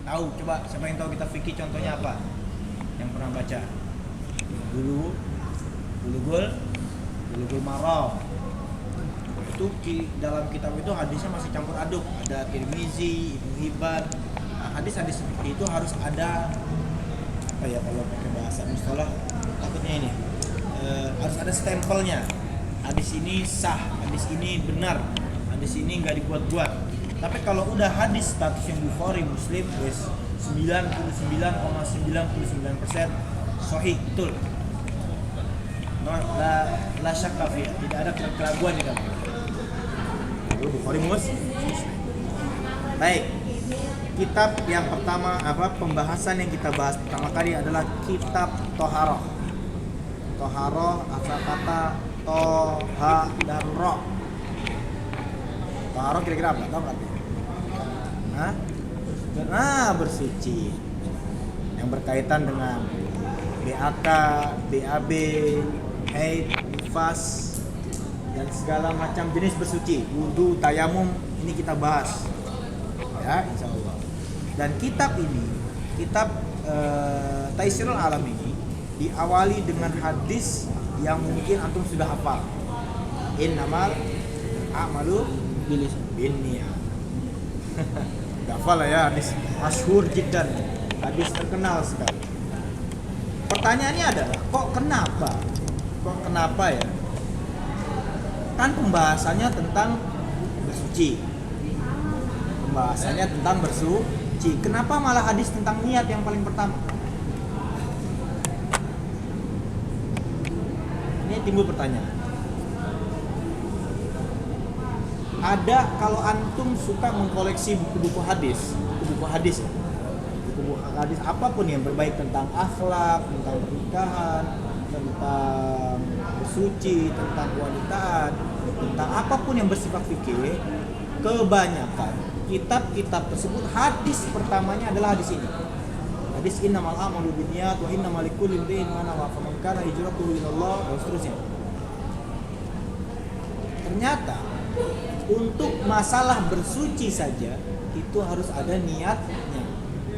Tahu, coba siapa yang tahu kitab fikih contohnya apa? Yang pernah baca? Bulughul Maram. Itu dalam kitab itu hadisnya masih campur aduk. Ada Tirmizi, Ibnu Hibban. Nah, hadis-hadis itu harus ada apa ya kalau pakai bahasa mustalah takutnya ini harus ada stempelnya. Hadis ini sah, hadis ini benar, hadis ini nggak dibuat-buat. Tapi kalau udah hadis statusnya Bukhari, Muslim, wes 99,99% sahih betul. La syakka fi, tidak ada keraguan di dalam. Bukhari Muslim. Baik. Kitab yang pertama pembahasan yang kita bahas pertama kali adalah kitab Toharoh. Toharoh asal kata toha dan roh. Toharoh kira-kira apa? Tahu nggak? Bersuci. Yang berkaitan dengan BAK, BAB, haid, nifas dan segala macam jenis bersuci. Wudu, tayamum ini kita bahas. Ya, insya Allah. Dan kitab ini, kitab Taisirul Alam ini diawali dengan hadis yang mungkin antum sudah hafal. Innamal a'malu binniyat. Gak hafal lah ya, hadis masyhur jiddan, hadis terkenal sekali. Pertanyaannya adalah, kok kenapa ya? Kan pembahasannya tentang bersuci. Kenapa malah hadis tentang niat yang paling pertama? Ini timbul pertanyaan. Ada, kalau antum suka mengkoleksi buku-buku hadis apapun yang berbaik tentang akhlak, tentang pernikahan, tentang bersuci, tentang kewanitaan, tentang apapun yang bersifat fikih, kebanyakan kitab-kitab tersebut hadis pertamanya adalah hadis ini. Hadis innamal a'malu binniyat wa innamal likulli imri'in ma nawa faman kana hijratuhu ilallah dan seterusnya. Ternyata untuk masalah bersuci saja itu harus ada niatnya.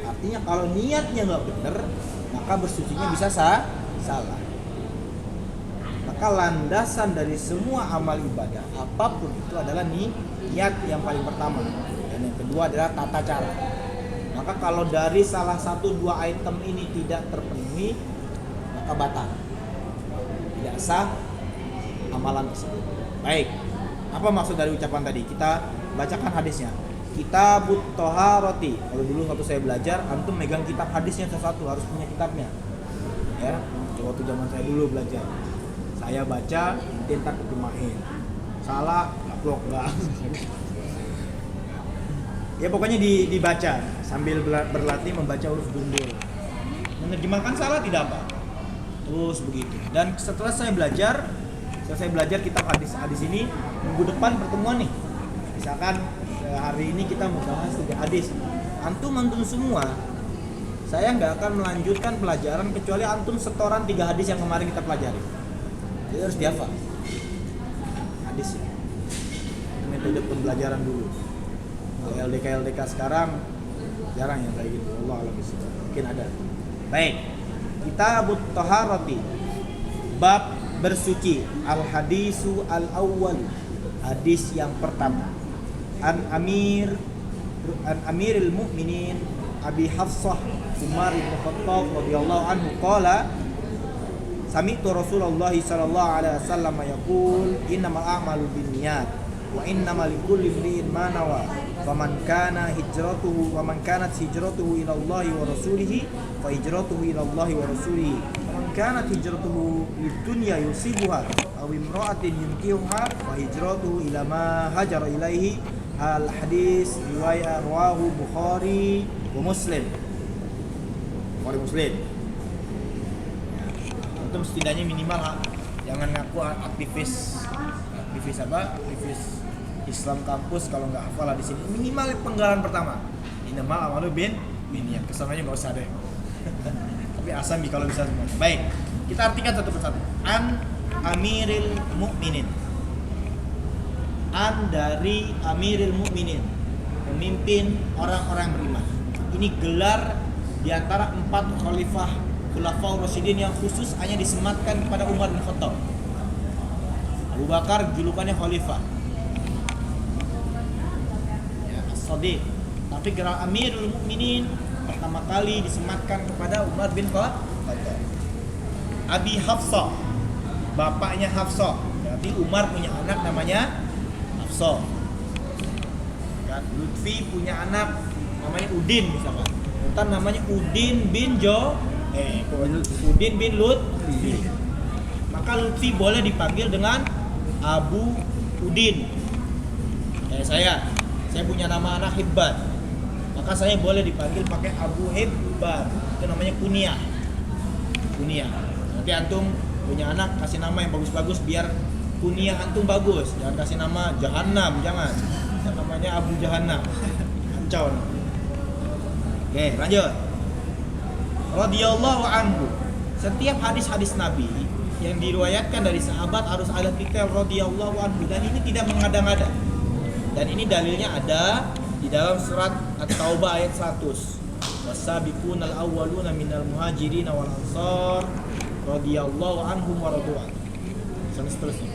Artinya kalau niatnya nggak benar, maka bersucinya bisa salah. Maka landasan dari semua amal ibadah apapun itu adalah niat yang paling pertama. Dan yang kedua adalah tata cara. Maka kalau dari salah satu dua item ini tidak terpenuhi, maka batal. Tidak sah amalan tersebut. Baik. Apa maksud dari ucapan tadi? Kita bacakan hadisnya. Kitabut Toharoti. Kalau dulu waktu saya belajar, antum megang kitab hadisnya satu-satu, harus punya kitabnya. Ya, waktu zaman saya dulu belajar. Saya baca, tinta ketumahin. Salah, blok enggak. Ya pokoknya dibaca sambil berlatih membaca huruf gundul. Menerjemahkan salah tidak apa. Terus begitu. Dan setelah saya belajar kitab hadis ini, minggu depan pertemuan nih. Misalkan hari ini kita membahas 3 hadis. Antum semua, saya nggak akan melanjutkan pelajaran kecuali antum setoran 3 hadis yang kemarin kita pelajari. Jadi harus dihafal hadis ya. Metode pembelajaran dulu. LDK sekarang jarang yang kayak gitu. Allah alam bisawab. Mungkin ada. Baik. Kitabut Taharati. Bab bersuci. Al hadisu al awwal. Hadis yang pertama. An Amiril Mu'minin Abi Hafsah Umar bin Khattab radhiyallahu anhu qala sami'tu Rasulullah sallallahu alaihi wasallam yaqul innamal a'malu binniyat wa innamal likulli imri'in ma nawa faman kanat hijratuhu ila Allah wa rasulihi fa hijratuhu ila Allah wa rasulihi faman kanat hijratuhu lidunya yusibuha aw imra'atin yunkihuha fa hijratuhu ila ma hajara ilaihi. Al hadis riwayat rawahu Bukhari wa Muslim. Ya. Antum setidaknya minimal jangan ngaku aktivis Islam kampus kalau nggak hafal di sini. Minimal penggalan pertama. Innamal a'malu binniyat. Kesananya nggak usah deh. Tapi asam kalau bisa semua. Baik, kita artikan satu persatu. An Amiril Mu'minin. An dari Amiril Mu'minin, pemimpin orang-orang beriman. ini gelar di antara 4 khalifah Khulafaur Rasyidin yang khusus hanya disematkan kepada Umar bin Khattab. Abu Bakar julukannya khalifah, ya, As-Shadiq. Tapi gelar Amirul Mukminin pertama kali disematkan kepada Umar bin Khattab. Abi Hafsah, bapaknya Hafsah. Berarti Umar punya anak namanya Hafsah. Kan Lutfi punya anak namanya Udin misalkan. Ntar namanya Udin bin Udin bin Lutfi. Maka Lutfi boleh dipanggil dengan Abu Udin. Saya punya nama anak Hibban. Maka saya boleh dipanggil pakai Abu Hibban. Itu namanya kunyah. Nanti antum punya anak kasih nama yang bagus-bagus biar kunyah antum bagus. Jangan kasih nama Jahannam, jangan. Namanya Abu Jahannam. Kacau. Oke, lanjut. Radhiyallahu anhu. Setiap hadis-hadis Nabi yang diriwayatkan dari sahabat harus ada titel radhiyallahu anhu, dan ini tidak mengada-ngada. Dan ini dalilnya ada di dalam surat At-Taubah ayat 100. Wasabiqunal awwaluna minal muhajirin wal ansar radhiyallahu anhum wa radu'. Sampai seterusnya.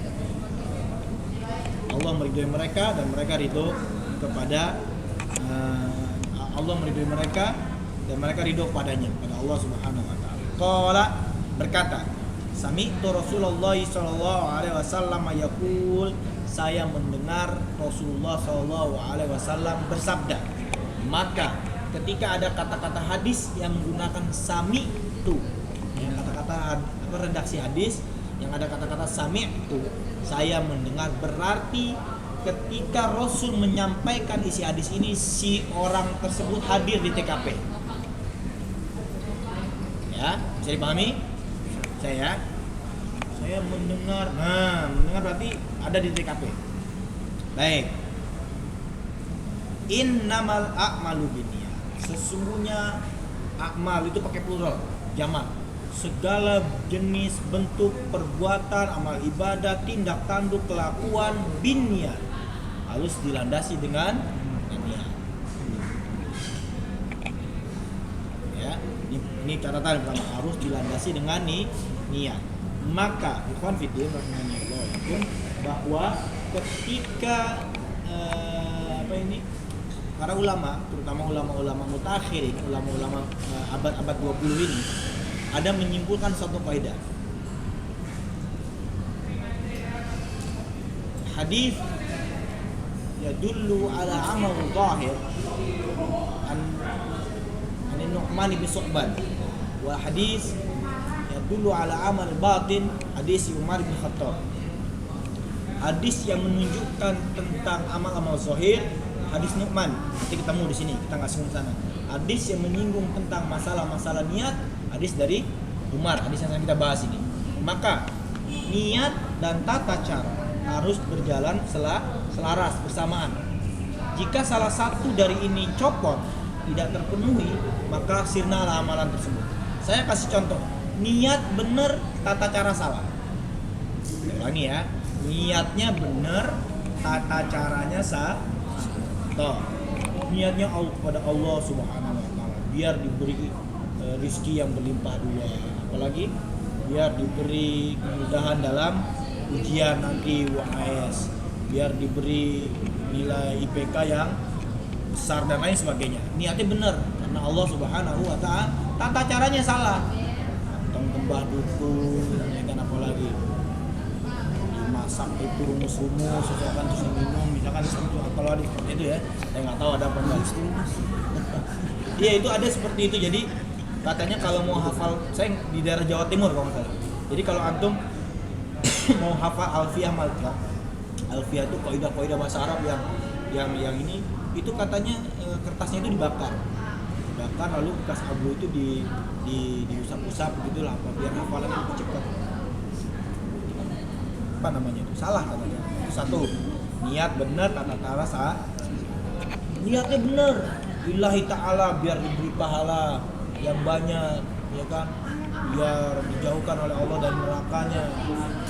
Allah meridhoi mereka dan mereka ridho kepada Allah meridhoi mereka dan mereka ridho padanya, pada Allah Subhanahu wa taala. Qala, berkata, sami'tu Rasulullah sallallahu alaihi wasallam yaqul, saya mendengar Rasulullah sallallahu alaihi wasallam bersabda. Maka ketika ada kata-kata hadis yang menggunakan sami'tu, yang kata-kata redaksi hadis yang ada kata-kata sami'tu, saya mendengar, berarti ketika Rasul menyampaikan isi hadis ini, si orang tersebut hadir di TKP. Ya, bisa dipahami? Saya mendengar. Nah, mendengar berarti ada di TKP. Baik. Innamal a'malu binniyat. Sesungguhnya a'mal itu pakai plural, jamak. Segala jenis bentuk perbuatan, amal ibadah, tindak tanduk, kelakuan binniyat harus dilandasi dengan niat. Ya, ini catatan pertama, harus dilandasi dengan niat. Maka ikhwan fillah rahimanallah, bahwa ketika para ulama, terutama ulama-ulama mutakhirin, ulama-ulama abad-abad 20 ini ada menyimpulkan satu kaidah. Hadis yadullu ala amal zahir an Nu'man bin Su'ban, wa hadis yadullu ala amal batin hadis Umar bin Khattab. Hadis yang menunjukkan tentang amal-amal zahir hadis Nu'man, nanti ketemu di sini, kita nggak singgung sana. Hadis yang menyinggung tentang masalah-masalah niat hadis dari Umar, hadis yang kita bahas ini. Maka niat dan tata cara harus berjalan selaras bersamaan. Jika salah satu dari ini copot, tidak terpenuhi, maka sirnalah amalan tersebut. Saya kasih contoh, niat benar, tata cara salah. Ulangi ya, niatnya benar, tata caranya salah. Niatnya kepada Allah Subhanahu wa taala, biar diberi rizki yang berlimpah dua, apalagi biar diberi kemudahan dalam ujian nanti UAS, biar diberi nilai IPK yang besar dan lain sebagainya. Niatnya benar karena Allah Subhanahu wa taala, tata caranya salah. Tembah dukun, ya kan, apalagi dimasak itu rumus-rumus, misalkan terus minum, misalkan seperti kalau ada seperti itu ya. Saya nggak tahu ada apa enggak. Iya, itu ada seperti itu. Jadi katanya kalau mau hafal, saya di daerah Jawa Timur kalau nggak salah. Jadi kalau antum mau hafal Alfiah Malika, Alfiah itu kaidah-kaidah bahasa Arab yang ini, itu katanya kertasnya itu dibakar lalu bekas abu itu diusap-usap gitu lah, biar hafalannya lebih cepat. Apa namanya itu? Salah katanya. Satu, niat benar, tata cara salah. Niatnya benar, lillahi ta'ala, biar diberi pahala yang banyak, ya kan, biar dijauhkan oleh Allah dari nerakanya,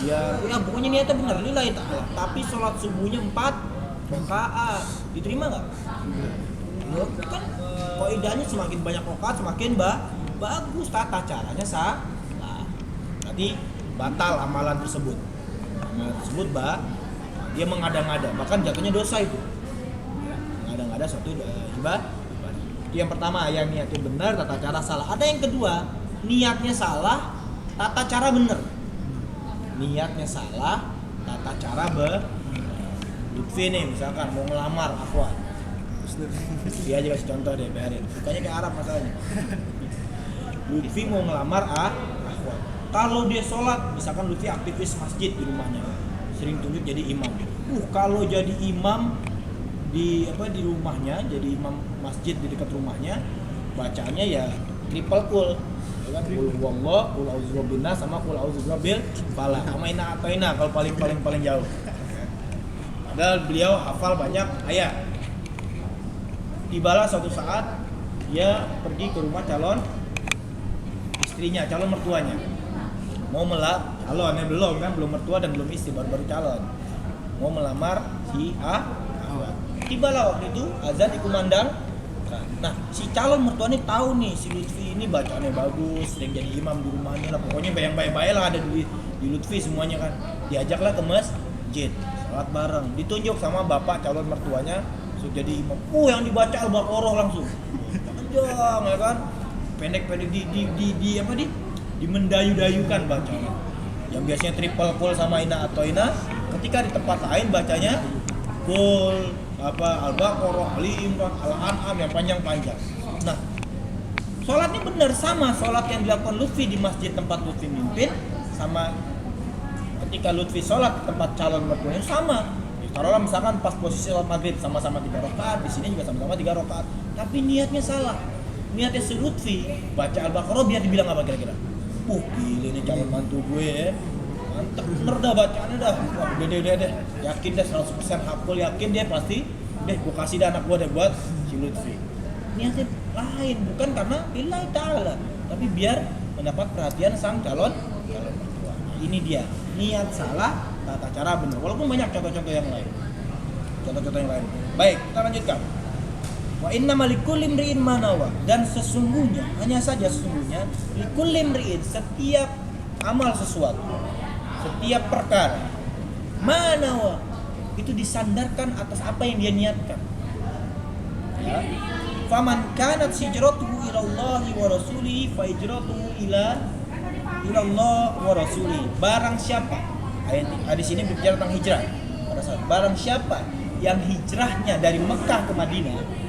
biar ya pokoknya niatnya benar, lillahi ta'ala. Tapi sholat subuhnya 4 rakaat, diterima nggak? Ya kan kaidahnya semakin banyak rakaat semakin bagus, tata caranya salah. Nanti batal amalan tersebut. Amalan tersebut dia mengada-ngada, bahkan jatuhnya dosa itu. Mengada-ngada suatu ibadah. Itu yang pertama, yang niatnya benar, tata cara salah. Ada yang kedua, niatnya salah, tata cara benar. Niatnya salah, tata cara Lutfi nih misalkan mau ngelamar Akhwat. Dia aja kasih contoh deh, biarin. Bukannya kayak Arab masalahnya. Lutfi mau ngelamar Akhwat. Kalau dia sholat, misalkan Lutfi aktivis masjid di rumahnya, sering tunjuk jadi imam. Kalau jadi imam di rumahnya, jadi imam masjid di dekat rumahnya, bacaannya ya triple cool. Ya kan, qul huwallahu, qul a'udzu birabbin nas, sama qul a'udzu birabbil falaq. Sama inna ataina kalau paling jauh. Padahal beliau hafal banyak ayat. Tibalah suatu saat dia pergi ke rumah calon istrinya, calon mertuanya. Mau calonnya belum mertua dan belum istri, baru calon. Mau melamar si Ahwat. Tibalah waktu itu azan dikumandang. Nah, si calon mertua ini tahu nih si Lutfi ini bacaannya bagus, sering jadi imam di rumahnya lah. Pokoknya bayang-bayang lah ada di Lutfi semuanya kan. Diajaklah ke masjid, sholat bareng. Ditunjuk sama bapak calon mertuanya sudah jadi imam. Yang dibaca Al-Baqarah langsung. Panjang ya kan. Pendek-pendek di mendayu-dayukan bacanya. Yang biasanya triple qul sama inna atau ina, ketika di tempat lain bacanya qul Al-Baqarah, Ali Imran, Al-An'am yang panjang-panjang. Nah, sholatnya benar sama sholat yang dilakukan Lutfi di masjid tempat Lutfi mimpin, sama ketika Lutfi sholat di tempat calon mertuanya sama. Taruhlah misalkan pas posisi sholat maghrib sama-sama 3 rakaat, di sini juga sama-sama 3 rakaat, tapi niatnya salah. Niatnya si Lutfi baca Al-Baqarah biar dibilang apa kira-kira? Gila ini calon mantu gue ya. Mantep bener dah bacaannya dah. Wah udah deh. Yakin deh 100% hafal, yakin dia pasti deh gue kasih dah anak gue deh buat si Lutfi. Niatnya lain, bukan karena lillahi ta'ala, tapi biar mendapat perhatian sang calon mertua. Nah, ini dia, niat salah, tata cara benar. Walaupun banyak contoh-contoh yang lain. Baik, kita lanjutkan. Wa innamal likulli imri'in ma nawa, dan sesungguhnya, hanya saja sesungguhnya likulli imri'in, setiap amal sesuatu, setiap perkara manawa itu disandarkan atas apa yang dia niatkan. Ya. Faman kanat hijratuhu ila Allah wa rasulihi fa hijratuhu ila Allah wa rasulihi. Barang siapa, hadis ini berbicara tentang hijrah. Barang siapa yang hijrahnya dari Mekah ke Madinah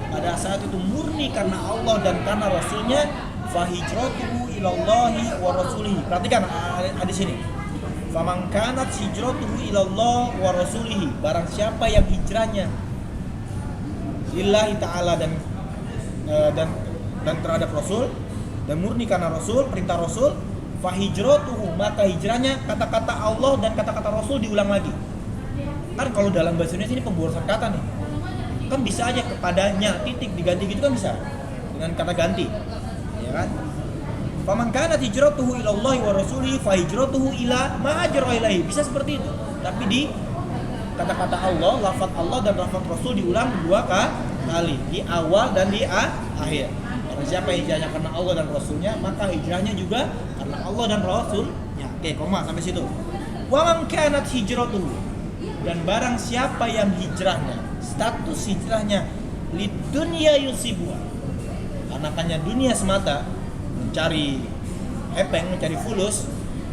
pada saat itu murni karena Allah dan karena Rasulnya, fa hijratuhu ila Allah wa rasulihi. Perhatikan hadis ini. Faman kanat hijratuhu ila Allah wa rasulihi. Barang siapa yang hijrahnya lillahi ta'ala dan terhadap Rasul dan murni karena Rasul, perintah Rasul, fa hijratuhu, maka hijrahnya, kata-kata Allah dan kata-kata Rasul diulang lagi. Kan kalau dalam bahasa Indonesia ini pemborosan kata nih. Kan bisa aja kepadanya titik diganti gitu kan bisa dengan kata ganti. Ya kan? Faman kanat hijratuhu ila Allah wa rasulihi fa hijratuhu ila ma hajara ilaihi. Bisa seperti itu. Tapi di kata-kata Allah, lafaz Allah dan lafaz Rasul diulang 2 kali, di awal dan di akhir. Karena siapa hijrahnya karena Allah dan Rasulnya, maka hijrahnya juga karena Allah dan Rasulnya. Oke, koma sampai situ. Wa man kanat hijratuhu, dan barang siapa yang hijrahnya, status hijrahnya lidunya yusibuha, anakannya dunia semata, mencari hepeng, mencari fulus,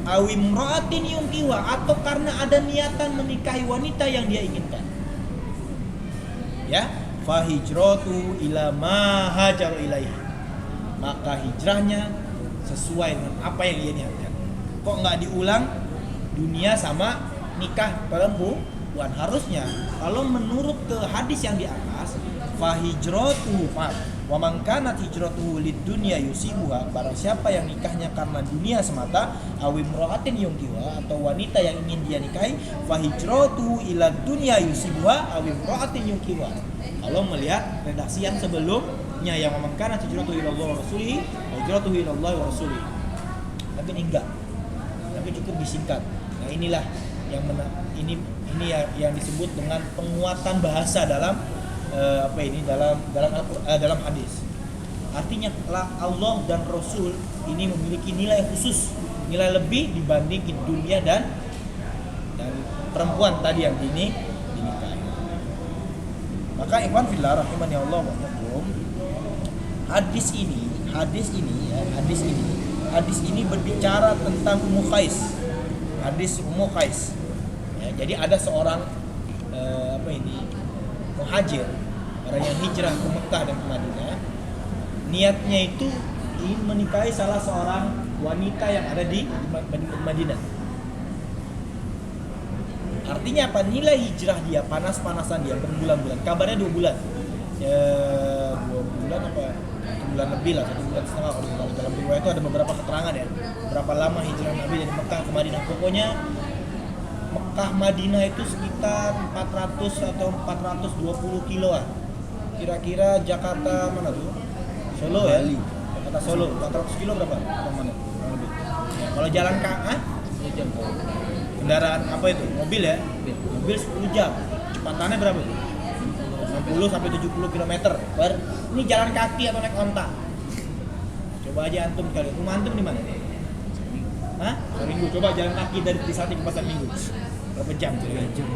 awim ro'atin yungkiwa, atau karena ada niatan menikahi wanita yang dia inginkan, ya, fahijratu ila ma hajaru ilaihi, maka hijrahnya sesuai dengan apa yang dia niatkan. Kok nggak diulang dunia sama nikah perempuan? Harusnya kalau menurut ke hadis yang di atas, fahijratu wa man kanat hijratuhu lidunya yusibuha, barang siapa yang nikahnya karena dunia semata, awim ro'atin yungkiwa, atau wanita yang ingin dia nikahi, fahijratuhu ila dunya yusibuha awim ro'atin yungkiwa. Kalau melihat redaksi yang sebelumnya yang man kanat hijratuhu ila Allah wa rasulihi wa hijratuhu ila Allah wa rasulihi, tapi ini enggak, tapi cukup disingkat. Nah inilah yang ini yang disebut dengan penguatan bahasa dalam dalam hadis. Artinya Allah dan Rasul ini memiliki nilai khusus, nilai lebih dibanding dunia dan perempuan tadi yang dinikahi. Maka ikhwan fillah rahimani Allah wa iyyakum, hadis ini berbicara tentang Ummu Qais. Hadis Ummu Qais. Ya, jadi ada seorang muhajir, orang yang hijrah ke Mekah dan ke Madinah. Niatnya itu ingin menikahi salah seorang wanita yang ada di Madinah. Artinya apa? Nilai hijrah dia, panas-panasan dia berbulan-bulan. Kabarnya 2 bulan. Ya, 2 bulan apa? 1 bulan lebih lah, 1 bulan setengah. Kalau dalam riwayat itu ada beberapa keterangan ya. Berapa lama hijrah Nabi dari Mekah ke Madinah. Pokoknya Mekah Madinah itu sekitar 400 atau 420 kiloan. Kira-kira Jakarta mana tuh? Solo ya? Jakarta Solo, 400 kilo berapa? Mana? Ya, kalau jalan kaki, kendaraan apa itu? Mobil ya? Mobil 10 jam. Kecepatannya berapa tuh? 60 sampai 70 km. Ini jalan kaki atau naik onta? Coba aja antum kali. Rumah antum di mana? Hah? Minggu. Coba jalan kaki dari Trisakti ke Pasar Minggu. Berapa jam? 3 jam.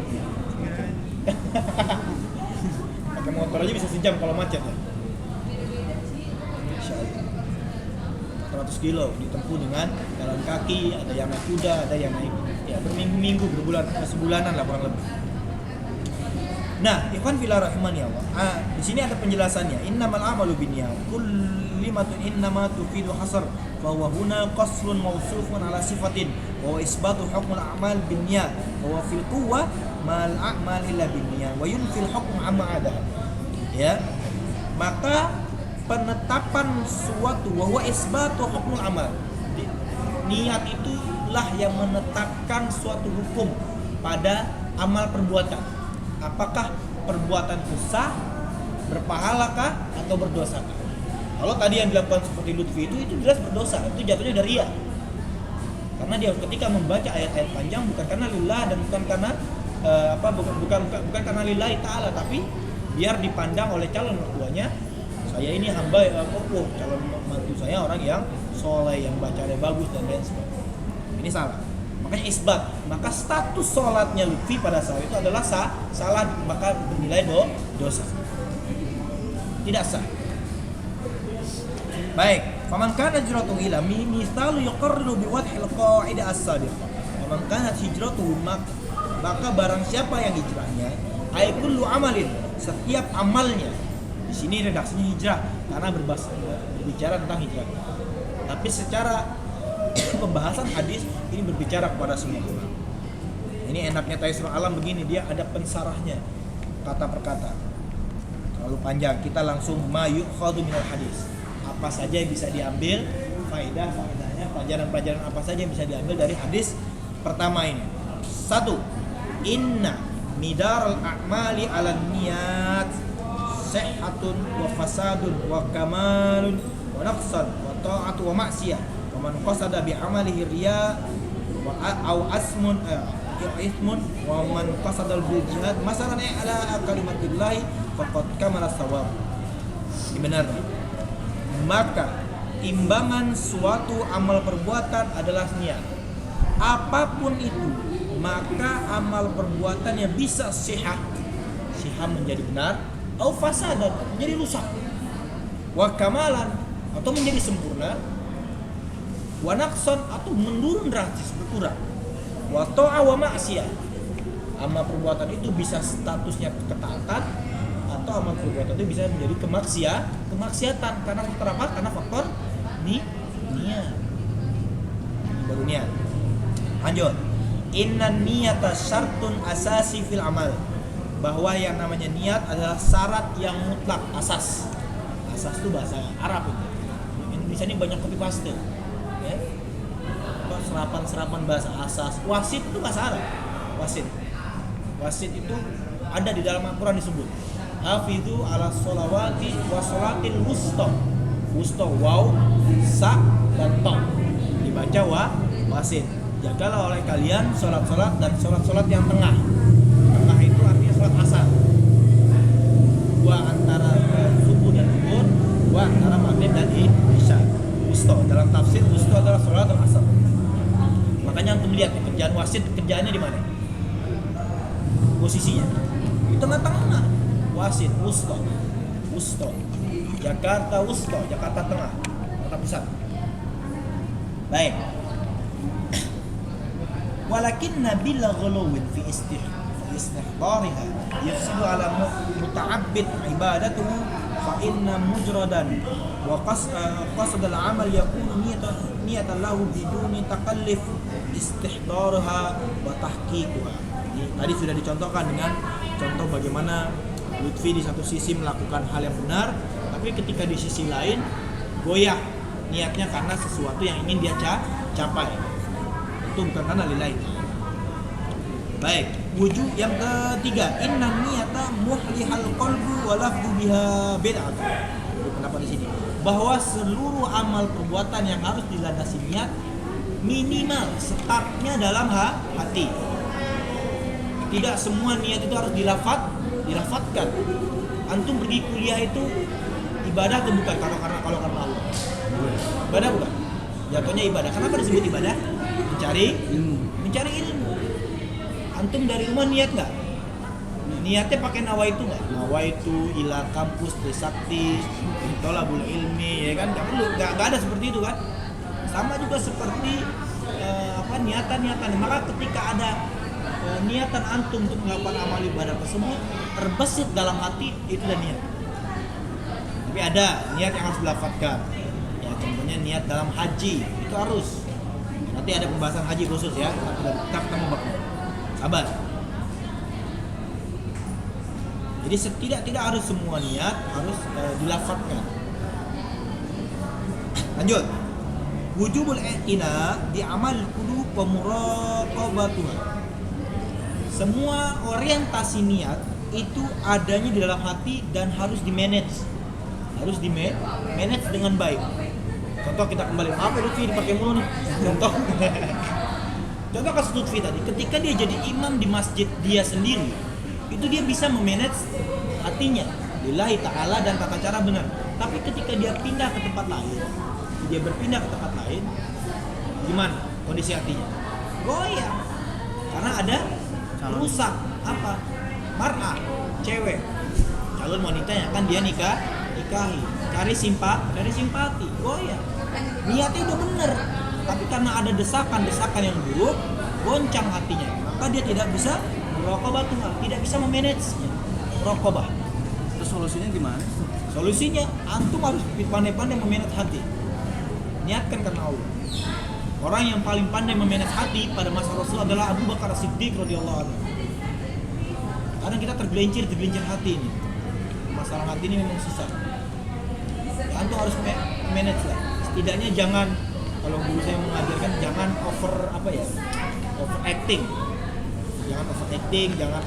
Pakai motor aja bisa sejam kalau macet ya. 100 kilo ditempuh dengan jalan kaki, ada yang naik kuda, ada yang naik ya berminggu-minggu, sebulanan lah kurang lebih. Nah, ikhwan fillah rahimani Allah. Di sini ada penjelasannya. Innamal a'malu binniyat. Kullimatun innama tufidu hasr. Fa huwa huna qaslun mawsufun ala sifatin wa isbatu hukmul a'mal binniyat. Wa huwa fil quwwah mal a'mal illa binniyat wa yunfil hukm amma ada. Ya. Maka penetapan suatu wa huwa isbatu hukmul amal. Niat itulah yang menetapkan suatu hukum pada amal perbuatan. Apakah perbuatan itu sah, berpahalakah atau berdosakah? Kalau tadi yang dilakukan seperti Lutfi itu jelas berdosa, itu jatuhnya dari ria. Karena dia ketika membaca ayat-ayat panjang bukan karena lillah dan bukan karena bukan karena lillahi ta'ala, tapi biar dipandang oleh calon mertuanya, saya ini hamba calon mantu saya orang yang soleh, yang bacanya bagus dan lain sebagainya. Ini salah. Makanya isbat, maka status sholatnya Lutfi pada saat itu adalah salah, maka bernilai dosa, tidak sah. Baik, faman kana hijratuhu ila misalu yuqarriru biwadhil qaidah as-sabiqah. Faman kana hijratuhu maka barang siapa yang hijrahnya ay kullu amalin, setiap amalnya. Di sini redaksinya hijrah karena berbicara tentang hijrah. Tapi secara pembahasan hadis ini berbicara kepada semua orang. Ini enaknya Taisirul Alam begini, dia ada pensarahnya kata per kata. Terlalu panjang, kita langsung ma yu'khadhu minal hadis. Apa saja yang bisa diambil faedahnya, pelajaran-pelajaran apa saja yang bisa diambil dari hadis pertama ini. 1. Inna midaral a'mali 'alan niyat sihhatun wa fasadun wa kamalun wa naqsan wa ta'atu wa ma'siyah. Man qasada bi amalihi riya wa au asmun ismun wa man qasada bil jihad masalan ala kalimatillah faqad kamala shawab. Ini benar. Maka timbangan suatu amal perbuatan adalah niat. Apapun itu, maka amal perbuatannya bisa sihah menjadi benar, au fasadan menjadi rusak, wa kamalan atau menjadi sempurna, wa naqsan atau menurun drastis, berkurang, wa ta'a wa ma'siyah. Amal perbuatan itu bisa statusnya ketaatan atau amal perbuatan itu bisa menjadi kemaksiatan karena faktor apa? Karena faktor niat. Ini baru niat. Lanjut. Innan niyata syartun asasi fil amal. Bahwa yang namanya niat adalah syarat yang mutlak, asas. Asas itu bahasa Arab itu. Indonesia ini banyak copy paste. Ya. Serapan bahasa asas. Wasit itu bahasa Arab. Wasit itu ada di dalam Al-Qur'an disebut. Hafidhu ala sholawati wa sholatil wusta. Wusta waw, sa dan ta. Dibaca wasit. Jagalah oleh kalian sholat-sholat dan sholat-sholat yang tengah. Tengah itu artinya sholat asar. Dua antara subuh dan zuhur, dua kedua antara maghrib dan isya. Wusta, dalam tafsir wusta adalah sholat asar. Makanya antum lihat kerjaan wasit, kerjaannya di mana? Posisinya di tengah-tengah. Wasit wusta, wusta. Jakarta wusta, Jakarta Tengah, Jakarta Pusat. Baik. Walakin nabila ghuluwin fi istihdariha yafsidu ala muta'abbid ibadatuhu fa inna mujradan wa qasd al-amal yakunu niyatan lahu biduni takallif istihdariha wa tahqiquha. Tadi sudah dicontohkan dengan contoh bagaimana Lutfi di satu sisi melakukan hal yang benar, tapi ketika di sisi lain goyah niatnya karena sesuatu yang ingin dia capai. Itu bukan karena lillahi. Baik, wujud yang ketiga, inna niyata muhlihal qalbu wa lafdhu biha bid'ah. Kenapa di sini? Bahwa seluruh amal perbuatan yang harus dilandasi niat minimal startnya dalam hati. Tidak semua niat itu harus dilafatkan. Antum pergi kuliah itu ibadah atau bukan? Kalau karena Allah. Ibadah bukan? Jatuhnya ibadah. Kenapa disebut ibadah? Mencari ilmu. Antum dari rumah niat nggak? Niatnya pakai nawaitu nggak? Nawaitu ila kampus trisakti, tolabul ilmi, ya kan? Nggak perlu, nggak ada seperti itu kan? Sama juga seperti niatan. Maka ketika ada niatan antum untuk melakukan amal ibadah tersebut terbesit dalam hati, itu adalah niat. Tapi ada niat yang harus dilafadzkan. Ya, contohnya niat dalam haji itu harus. Nanti ada pembahasan haji khusus ya. Kita ketemu bakal. Sabar. Jadi tidak harus semua niat harus dilafadzkan. Lanjut. Wujubul i'tina di amal qulub wa muraqabatuha. Semua orientasi niat itu adanya di dalam hati dan harus di-manage. Harus di-manage dengan baik. Contoh kita kembali, apa Lutfi dipakai mulu nih? Contoh kasus Lutfi tadi, ketika dia jadi imam di masjid dia sendiri, itu dia bisa memanage hatinya lillahi ta'ala dan tata cara benar. Tapi ketika dia pindah ke tempat lain, gimana kondisi hatinya? Goyah. Karena ada rusak apa? Mar'ah, cewek, calon wanita yang akan dia nikahi, cari simpati, goyah. Niatnya udah bener, tapi karena ada desakan yang buruk, goncang hatinya, maka dia tidak bisa muraqabah Tuhan, tidak bisa memanage-nya. Muraqabah. Terus solusinya gimana? Solusinya antum harus pandai-pandai memanage hati. Niatkan karena Allah. Orang yang paling pandai memanage hati pada masa Rasul adalah Abu Bakar As-Siddiq radhiyallahu anhu. Karena kita tergelincir hati ini. Masalah hati ini memang susah. Ya, antum harus manage lah. Setidaknya jangan, kalau guru saya mengajarkan jangan over acting. Jangan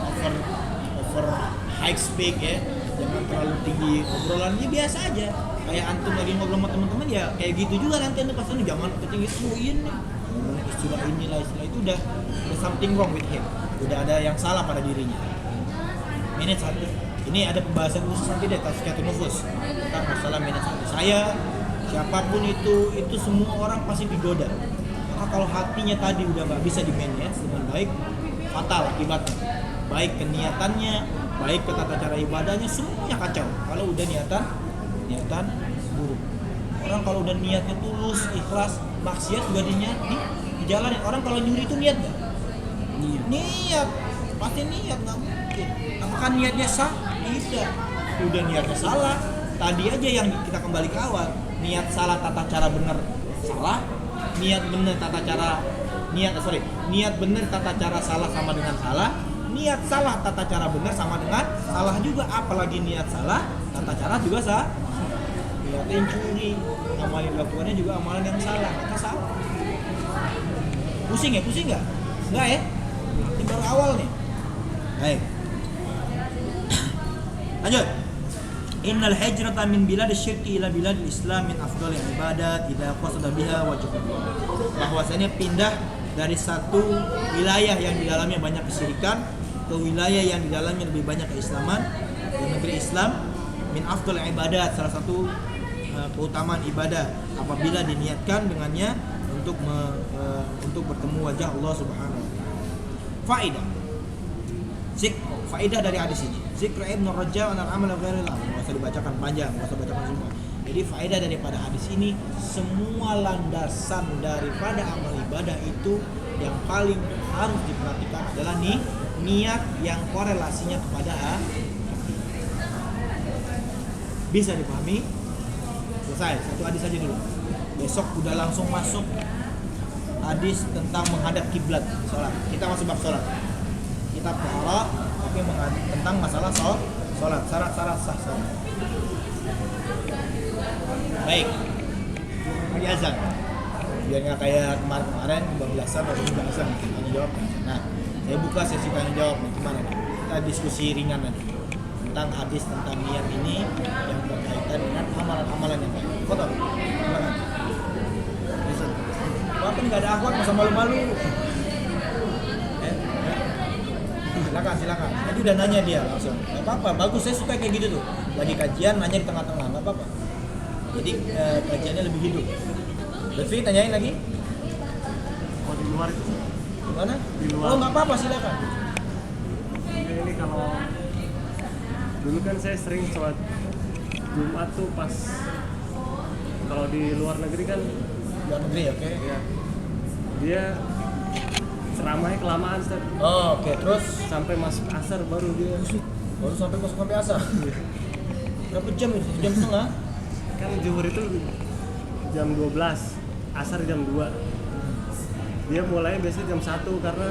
over high speak ya. Jangan terlalu tinggi obrolannya, biasa aja. Kayak antum lagi ngobrol sama teman-teman ya kayak gitu juga nanti antum pas ini jangan ketinggi ini. Ngomongin istilah itu udah something wrong with him. Udah ada yang salah pada dirinya. Manage hati. Ini ada pembahasan khusus nanti deh tazkiyatun nufus tentang masalah manage hati. Saya siapapun itu semua orang pasti digoda. Maka kalau hatinya tadi udah nggak bisa di-manage dengan baik, fatal akibatnya. Baik keniatannya, baik ke tata cara ibadahnya, semuanya kacau. Kalau udah niatan buruk. Orang kalau udah niatnya tulus, ikhlas, maksiat juga dijalanin. Orang kalau nyuri itu niat nggak? Niat, pasti niat, nggak mungkin. Apakah niatnya sah? Tidak. Udah niatnya salah. Tadi aja yang kita kembali ke awal. Niat salah, tata cara benar salah. Niat benar tata cara salah sama dengan salah. Niat salah tata cara benar sama dengan salah juga. Apalagi niat salah tata cara juga salah. Niatin curi, amalan lakukannya juga amalan yang salah, maka salah. Pusing nggak? Enggak ya? Ini baru awal nih. Baik. Lanjut. Innal hijrata min biladisy syirki ila biladil islam min afdhalil ibadat idza qasada biha wajhullah. Bahwasanya pindah dari satu wilayah yang di dalamnya banyak kesyirikan ke wilayah yang di dalamnya lebih banyak keislaman, di negeri Islam, min afdhalil ibadat, salah satu keutamaan ibadah apabila diniatkan dengannya untuk bertemu wajah Allah Subhanahu wa taala. Faedah. Faedah dari hadis ini. Zikr Ibnu Rajab anal amal ghairil amal. Enggak usah dibacakan panjang, enggak usah bacakan semua. Jadi faedah daripada hadis ini, semua landasan daripada amal ibadah itu yang paling harus diperhatikan adalah niat yang korelasinya kepada hati. Bisa dipahami? Selesai, satu hadis saja dulu. Besok udah langsung masuk hadis tentang menghadap kiblat sholat. Kita masih bab sholat. Kita taharah tapi tentang masalah sholat, syarat-syarat sah sholat. Baik, lagi azan. Biar nggak kayak kemarin kebablasan atau pembahasan tanya jawab. Nah, saya buka sesi tanya jawab nih. Gimana nih? Kita diskusi ringan nanti tentang hadis tentang niat ini yang berkaitan dengan amalan-amalan yang baik. Foto, gimana? Bisa. Walaupun nggak ada akhwat masa malu-malu. Silakan. Tadi udah nanya dia langsung. Gak apa-apa, bagus, saya suka kayak gitu tuh. Lagi kajian nanya di tengah-tengah, gak apa-apa. Jadi kajiannya lebih hidup. Lutfi tanyain lagi. Oh, di luar itu. Gimana? Di luar. Oh, nggak apa-apa, silakan. Ini kalau dulu kan saya sering sholat Jumat tuh pas kalau di luar negeri kan Luar negeri, oke. ya dia ceramahnya kelamaan Ustaz. Oh, oke. Terus Sampai masuk asar baru dia. baru sampai asar. Berapa jam itu? Jam setengah? Kan zuhur itu jam 12, asar jam 2. Dia mulai biasanya jam 1 karena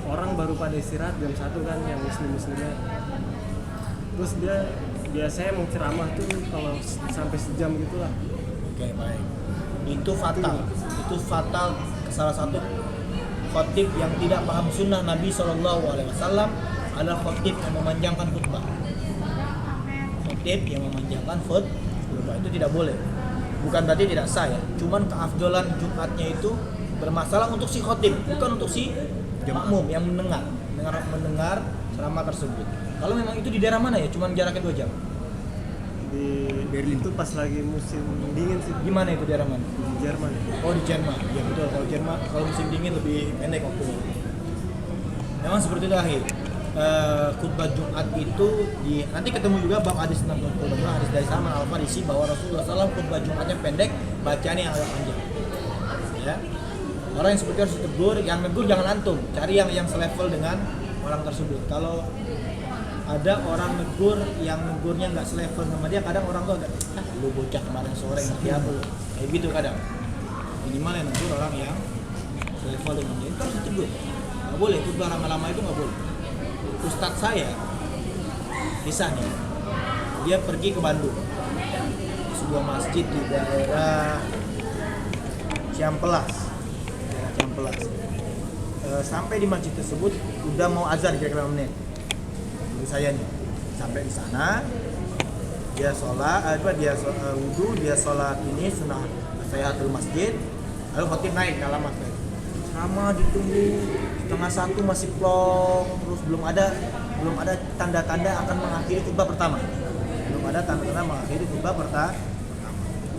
orang baru pada istirahat jam 1 kan yang muslimnya. Terus dia biasanya mau ceramah tuh kalau sampai sejam gitulah. Oke, baik. Itu fatal ke salah satu khotib yang tidak paham sunnah Nabi SAW adalah khotib yang memanjangkan khutbah. Khotib yang memanjangkan khutbah itu tidak boleh. Bukan berarti tidak sah ya. Cuman keafdolan Jumatnya itu bermasalah untuk si khotib, bukan untuk si makmum yang mendengar ceramah tersebut. Kalau memang itu di daerah mana ya? Cuman jaraknya 2 jam. Di Berlin tuh pas lagi musim dingin sih. Gimana itu daerah mana? Di Jerman. Oh, di Jerman. Ya betul, kalau Jerman kalau musim dingin lebih pendek waktunya. Memang seperti itu akhir. Khutbah Jumat itu nanti ketemu juga bab hadis tentang khutbah Jumat, hadis dari Salman Al-Farisi bahwa Rasulullah SAW khutbah Jumatnya pendek, bacaannya yang agak panjang. Ya. Orang yang seperti harus ditegur, yang negur jangan antum, cari yang selevel dengan orang tersebut. Kalau ada orang negur yang negurnya nggak selevel sama dia, kadang orang tuh agak lu bocah kemarin sore ngerti apa lu, kayak gitu kadang. Minimal yang negur orang yang selevel dengan dia, itu harus ditegur. Nggak boleh, khutbah lama-lama itu nggak boleh. Ustadz saya kisah nih, dia pergi ke Bandung di sebuah masjid di daerah Ciampelas. Sampai di masjid tersebut udah mau azan kira-kira menit. Dulu saya nih sampai di sana, dia sholat, wudhu, dia sholat ini sunnah tahiyatul masjid, lalu khotib naik ke alamat. Sama ditunggu 12:30 masih plong, terus belum ada tanda-tanda akan mengakhiri khutbah pertama. Belum ada tanda-tanda mengakhiri khutbah pertama.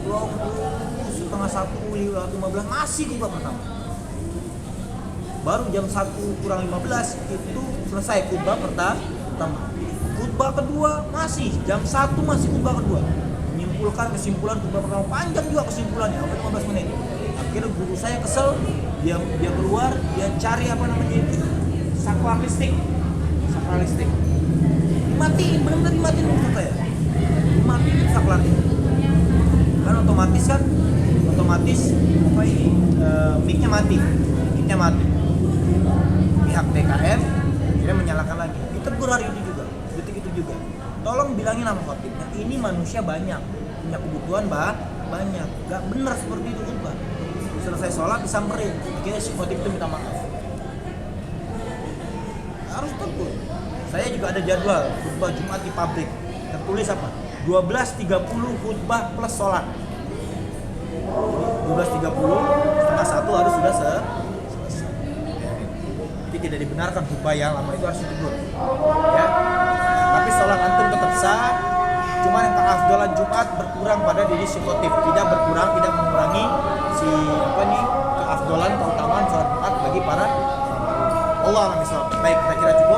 Plong, 12:30 masih khutbah pertama. Baru jam 1:15 itu selesai khutbah pertama. Khutbah kedua masih jam 1 masih khutbah kedua. Menyimpulkan kesimpulan khutbah pertama panjang juga kesimpulannya, sampai 15 menit. Akhirnya guru saya kesel, dia keluar, dia cari saklar listrik. Dimatiin, benar-benar dimatiin menurut saya. Dimatiin saklar itu. Kan otomatis mic-nya mati. Pihak TKM akhirnya menyalakan lagi. Ditegur hari itu juga, detik itu juga. Tolong bilangin sama khotibnya, ini manusia banyak, punya kebutuhan banyak. Gak benar seperti itu khutbah. Selesai sholat disamperin, akhirnya si khotib itu minta maaf. Harus tegur. Saya juga ada jadwal khutbah Jumat di pabrik. Tertulis apa? 12:30 khutbah plus sholat. 12:30 setengah 1 harus sudah selesai. Jadi tidak dibenarkan khutbah yang lama itu harus ditegur. Ya. Tapi sholat antum tetap sah, Cuma yang keafdolan Jumat berkurang pada diri si khotib, tidak berkurang, tidak mengurangi si keafdolan keutamaan sholat Jumat bagi para Allah alam. Baik, kita kira cukup.